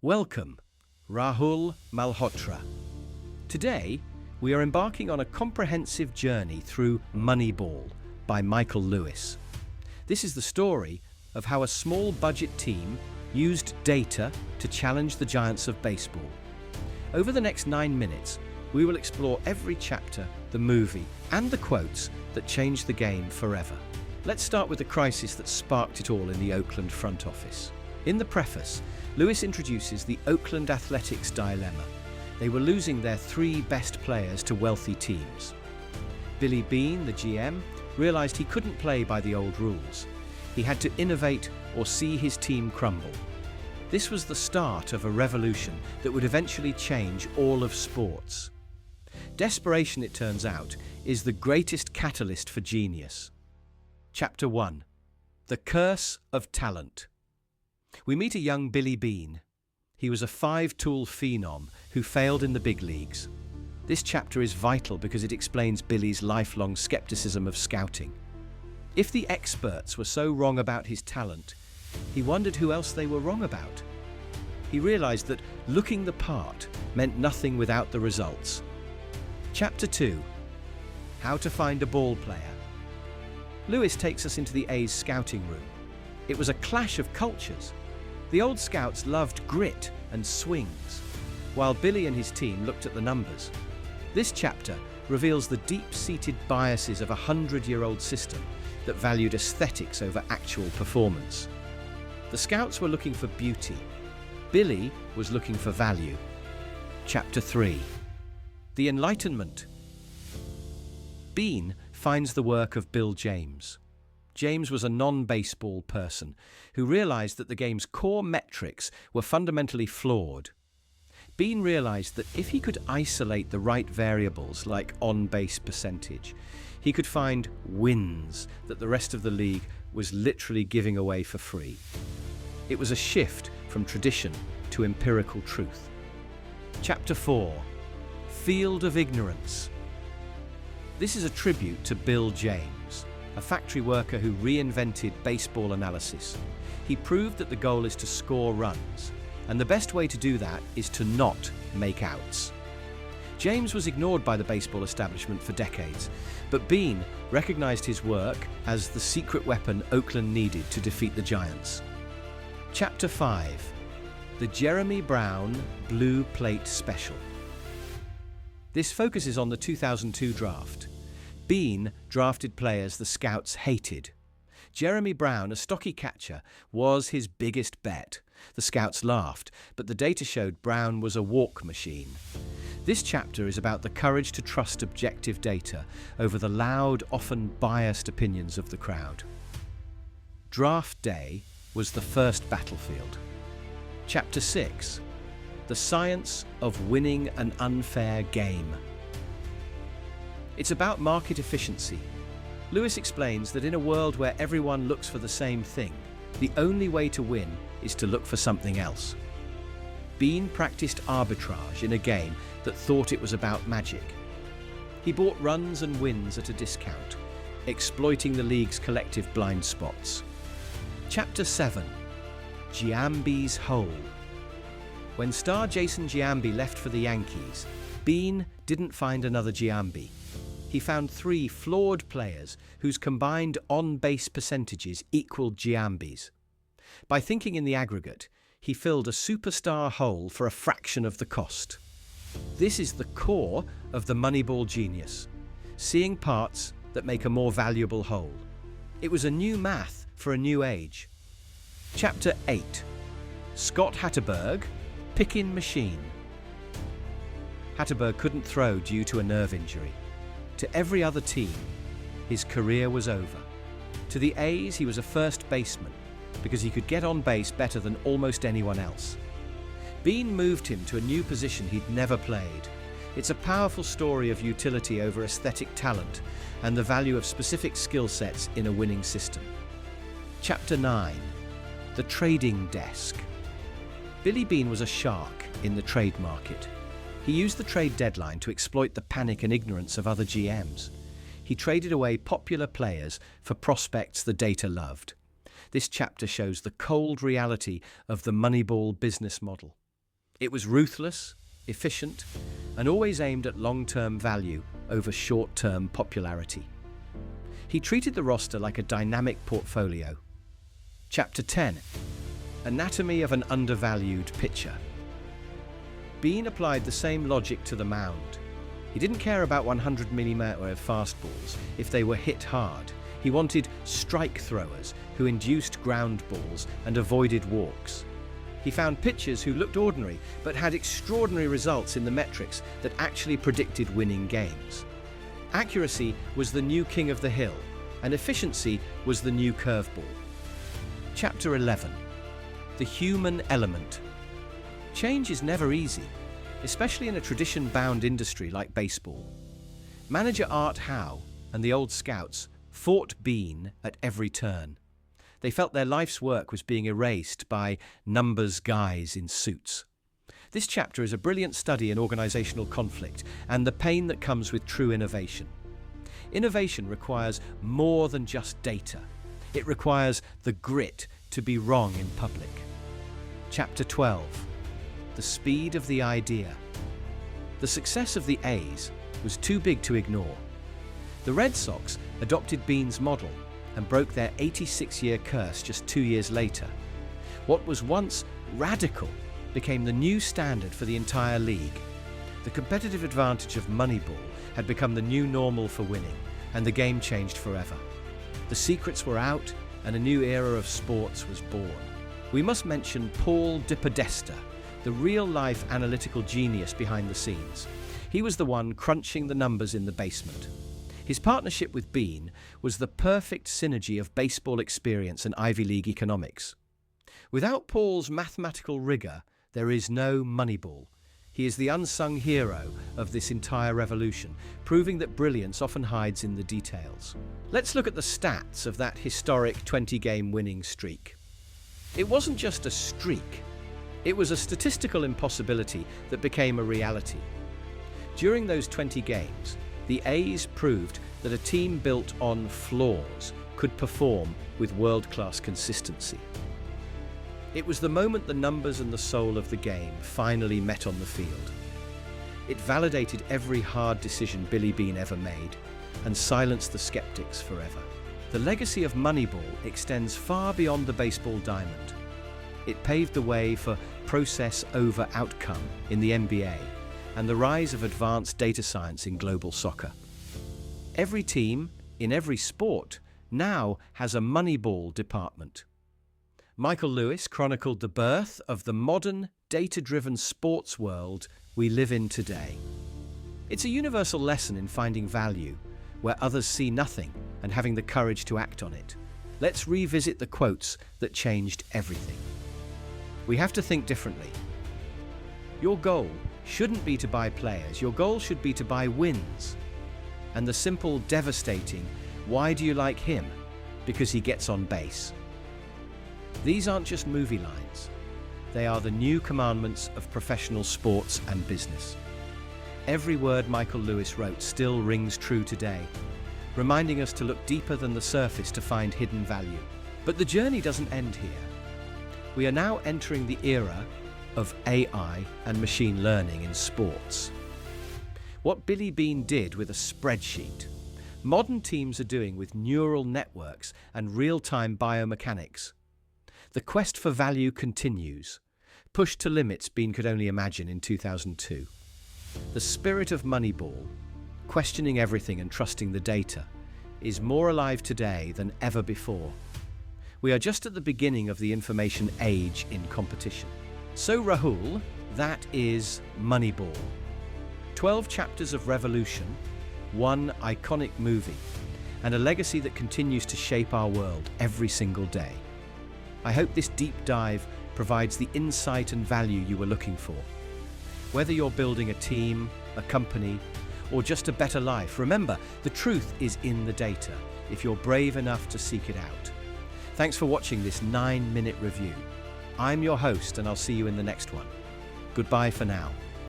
Welcome, Rahul Malhotra. Today, we are embarking on a comprehensive journey through Moneyball by Michael Lewis. This is the story of how a small budget team used data to challenge the giants of baseball. Over the next 9 minutes, we will explore every chapter, the movie, and the quotes that changed the game forever. Let's start with the crisis that sparked it all in the Oakland front office. In the preface, Lewis introduces the Oakland Athletics dilemma. They were losing their 3 best players to wealthy teams. Billy Beane, the GM, realized he couldn't play by the old rules. He had to innovate or see his team crumble. This was the start of a revolution that would eventually change all of sports. Desperation, it turns out, is the greatest catalyst for genius. Chapter 1. The Curse of Talent. We meet a young Billy Beane. He was a 5-tool phenom who failed in the big leagues. This chapter is vital because it explains Billy's lifelong skepticism of scouting. If the experts were so wrong about his talent, he wondered who else they were wrong about. He realized that looking the part meant nothing without the results. Chapter 2. How to find a ball player. Lewis takes us into the A's scouting room. It was a clash of cultures. The old scouts loved grit and swings, while Billy and his team looked at the numbers. This chapter reveals the deep-seated biases of a 100-year-old system that valued aesthetics over actual performance. The scouts were looking for beauty. Billy was looking for value. Chapter 3. The Enlightenment. Beane finds the work of Bill James. James was a non-baseball person who realized that the game's core metrics were fundamentally flawed. Beane realized that if he could isolate the right variables like on-base percentage, he could find wins that the rest of the league was literally giving away for free. It was a shift from tradition to empirical truth. Chapter 4. Field of Ignorance. This is a tribute to Bill James, a factory worker who reinvented baseball analysis. He proved that the goal is to score runs, and the best way to do that is to not make outs. James was ignored by the baseball establishment for decades, but Beane recognized his work as the secret weapon Oakland needed to defeat the Giants. Chapter 5. The Jeremy Brown Blue Plate Special. This focuses on the 2002 draft. Beane drafted players the scouts hated. Jeremy Brown, a stocky catcher, was his biggest bet. The scouts laughed, but the data showed Brown was a walk machine. This chapter is about the courage to trust objective data over the loud, often biased opinions of the crowd. Draft day was the first battlefield. Chapter 6. The Science of Winning an Unfair Game. It's about market efficiency. Lewis explains that in a world where everyone looks for the same thing, the only way to win is to look for something else. Beane practiced arbitrage in a game that thought it was about magic. He bought runs and wins at a discount, exploiting the league's collective blind spots. Chapter 7. Giambi's Hole. When star Jason Giambi left for the Yankees, Beane didn't find another Giambi. He found 3 flawed players whose combined on-base percentages equaled Giambi's. By thinking in the aggregate, he filled a superstar hole for a fraction of the cost. This is the core of the Moneyball genius, seeing parts that make a more valuable whole. It was a new math for a new age. Chapter 8. Scott Hatteberg, Pickin' Machine. Hatteberg couldn't throw due to a nerve injury. To every other team, his career was over. To the A's, he was a first baseman because he could get on base better than almost anyone else. Beane moved him to a new position he'd never played. It's a powerful story of utility over aesthetic talent and the value of specific skill sets in a winning system. Chapter 9. The Trading Desk. Billy Beane was a shark in the trade market. He used the trade deadline to exploit the panic and ignorance of other GMs. He traded away popular players for prospects the data loved. This chapter shows the cold reality of the Moneyball business model. It was ruthless, efficient, and always aimed at long-term value over short-term popularity. He treated the roster like a dynamic portfolio. Chapter 10: Anatomy of an Undervalued Pitcher. Bean applied the same logic to the mound. He didn't care about 100mm fastballs if they were hit hard. He wanted strike throwers who induced ground balls and avoided walks. He found pitchers who looked ordinary but had extraordinary results in the metrics that actually predicted winning games. Accuracy was the new king of the hill, and efficiency was the new curveball. Chapter 11: The Human Element. Change is never easy, especially in a tradition-bound industry like baseball. Manager Art Howe and the old scouts fought Bean at every turn. They felt their life's work was being erased by numbers guys in suits. This chapter is a brilliant study in organizational conflict and the pain that comes with true innovation. Innovation requires more than just data. It requires the grit to be wrong in public. Chapter 12: The Speed of the Idea. The success of the A's was too big to ignore. The Red Sox adopted Bean's model and broke their 86-year curse just 2 years later. What was once radical became the new standard for the entire league. The competitive advantage of Moneyball had become the new normal for winning, and the game changed forever. The secrets were out, and a new era of sports was born. We must mention Paul DePodesta, the real-life analytical genius behind the scenes. He was the one crunching the numbers in the basement. His partnership with Bean was the perfect synergy of baseball experience and Ivy League economics. Without Paul's mathematical rigor, there is no Moneyball. He is the unsung hero of this entire revolution, proving that brilliance often hides in the details. Let's look at the stats of that historic 20-game winning streak. It wasn't just a streak. It was a statistical impossibility that became a reality. During those 20 games, the A's proved that a team built on flaws could perform with world-class consistency. It was the moment the numbers and the soul of the game finally met on the field. It validated every hard decision Billy Bean ever made and silenced the skeptics forever. The legacy of Moneyball extends far beyond the baseball diamond. It paved the way for process over outcome in the NBA and the rise of advanced data science in global soccer. Every team, in every sport, now has a Moneyball department. Michael Lewis chronicled the birth of the modern, data-driven sports world we live in today. It's a universal lesson in finding value, where others see nothing, and having the courage to act on it. Let's revisit the quotes that changed everything. We have to think differently. Your goal shouldn't be to buy players. Your goal should be to buy wins. And the simple, devastating, why do you like him? Because he gets on base. These aren't just movie lines. They are the new commandments of professional sports and business. Every word Michael Lewis wrote still rings true today, reminding us to look deeper than the surface to find hidden value. But the journey doesn't end here. We are now entering the era of AI and machine learning in sports. What Billy Bean did with a spreadsheet, modern teams are doing with neural networks and real-time biomechanics. The quest for value continues, pushed to limits Bean could only imagine in 2002. The spirit of Moneyball, questioning everything and trusting the data, is more alive today than ever before. We are just at the beginning of the information age in competition. So Rahul, that is Moneyball. 12 chapters of revolution, one iconic movie, and a legacy that continues to shape our world every single day. I hope this deep dive provides the insight and value you were looking for. Whether you're building a team, a company, or just a better life, remember, the truth is in the data, if you're brave enough to seek it out. Thanks for watching this 9-minute review. I'm your host, and I'll see you in the next one. Goodbye for now.